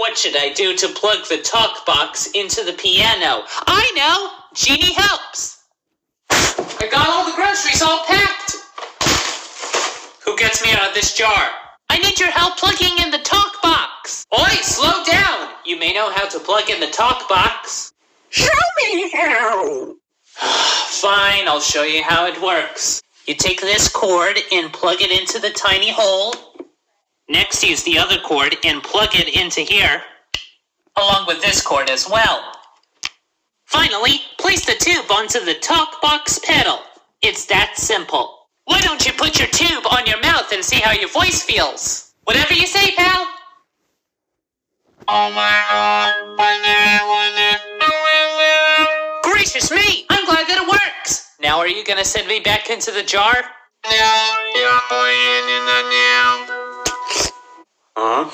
What should I do to plug the talk box into the piano? I know! Genie helps! I got all the groceries all packed! Who gets me out of this jar? I need your help plugging in the talk box! Oi, slow down! You may know how to plug in the talk box. Show me how! Fine, I'll show you how it works. You take this cord and plug it into the tiny hole. Next, use the other cord and plug it into here, along with this cord as well. Finally, place the tube onto the talk box pedal. It's that simple. Why don't you put your tube on your mouth and see how your voice feels? Whatever you say, pal. Oh my God, Gracious me! I'm glad that it works! Now are you gonna send me back into the jar? No, you're going in the now. Huh?